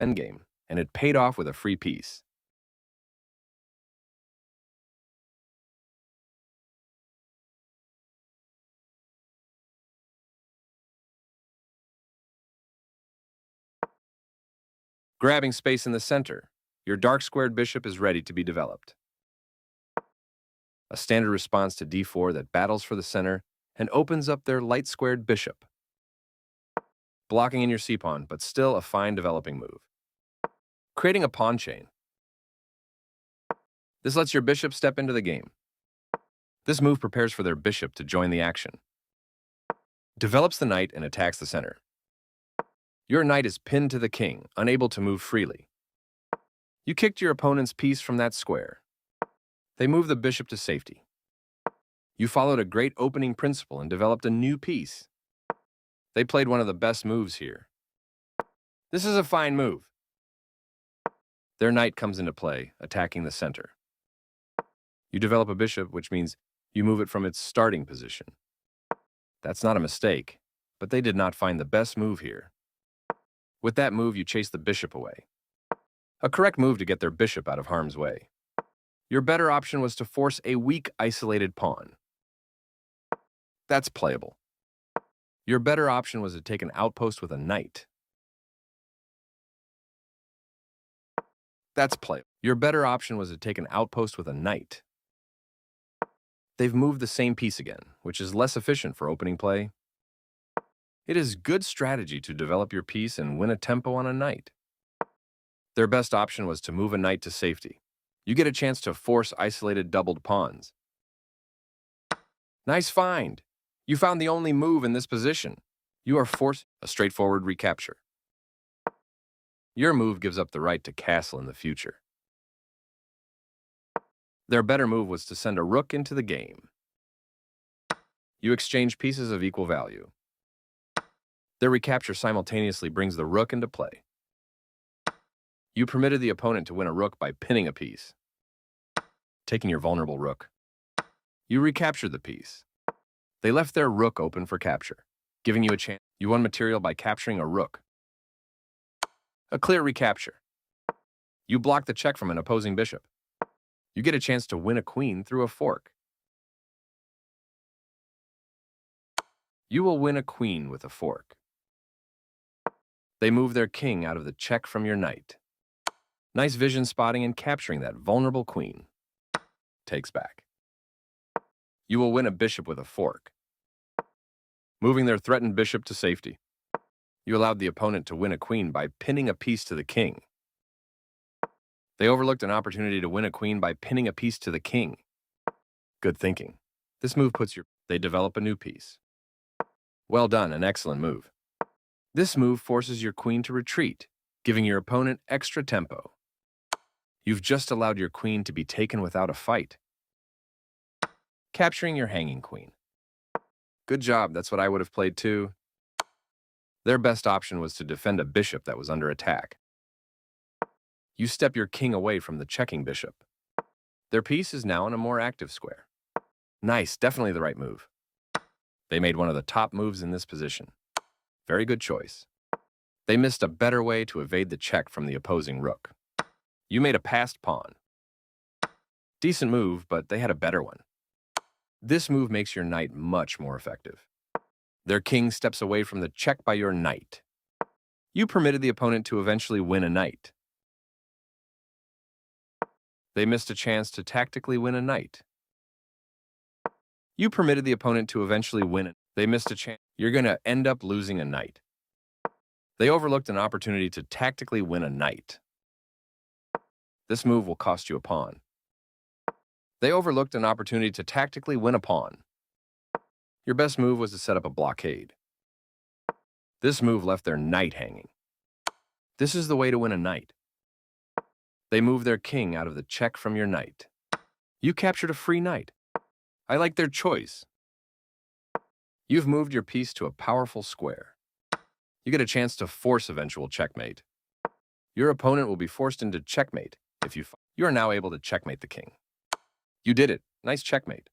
endgame, and it paid off with a free piece. Grabbing space in the center, your dark squared bishop is ready to be developed. A standard response to d4 that battles for the center and opens up their light squared bishop, blocking in your c-pawn, but still a fine developing move. Creating a pawn chain. This lets your bishop step into the game. This move prepares for their bishop to join the action. Develops the knight and attacks the center. Your knight is pinned to the king, unable to move freely. You kicked your opponent's piece from that square. They moved the bishop to safety. You followed a great opening principle and developed a new piece. They played one of the best moves here. This is a fine move. Their knight comes into play, attacking the center. You develop a bishop, which means you move it from its starting position. That's not a mistake, but they did not find the best move here. With that move, you chase the bishop away. A correct move to get their bishop out of harm's way. Your better option was to force a weak, isolated pawn. That's playable. Your better option was to take an outpost with a knight. That's playable. Your better option was to take an outpost with a knight. They've moved the same piece again, which is less efficient for opening play. It is good strategy to develop your piece and win a tempo on a knight. Their best option was to move a knight to safety. You get a chance to force isolated doubled pawns. Nice find! You found the only move in this position. You are forced a straightforward recapture. Your move gives up the right to castle in the future. Their better move was to send a rook into the game. You exchange pieces of equal value. Their recapture simultaneously brings the rook into play. You permitted the opponent to win a rook by pinning a piece, taking your vulnerable rook. You recaptured the piece. They left their rook open for capture, giving you a chance. You won material by capturing a rook. A clear recapture. You block the check from an opposing bishop. You get a chance to win a queen through a fork. You will win a queen with a fork. They move their king out of the check from your knight. Nice vision spotting and capturing that vulnerable queen. Takes back. You will win a bishop with a fork. Moving their threatened bishop to safety. You allowed the opponent to win a queen by pinning a piece to the king. They overlooked an opportunity to win a queen by pinning a piece to the king. Good thinking. This move puts your... They develop a new piece. Well done, an excellent move. This move forces your queen to retreat, giving your opponent extra tempo. You've just allowed your queen to be taken without a fight. Capturing your hanging queen. Good job, that's what I would have played too. Their best option was to defend a bishop that was under attack. You step your king away from the checking bishop. Their piece is now in a more active square. Nice, definitely the right move. They made one of the top moves in this position. Very good choice. They missed a better way to evade the check from the opposing rook. You made a passed pawn. Decent move, but they had a better one. This move makes your knight much more effective. Their king steps away from the check by your knight. You permitted the opponent to eventually win a knight. They missed a chance to tactically win a knight. You permitted the opponent to eventually win it. They missed a chance. You're going to end up losing a knight. They overlooked an opportunity to tactically win a knight. This move will cost you a pawn. They overlooked an opportunity to tactically win a pawn. Your best move was to set up a blockade. This move left their knight hanging. This is the way to win a knight. They moved their king out of the check from your knight. You captured a free knight. I like their choice. You've moved your piece to a powerful square. You get a chance to force eventual checkmate. Your opponent will be forced into checkmate if you are now able to checkmate the king. You did it. Nice checkmate.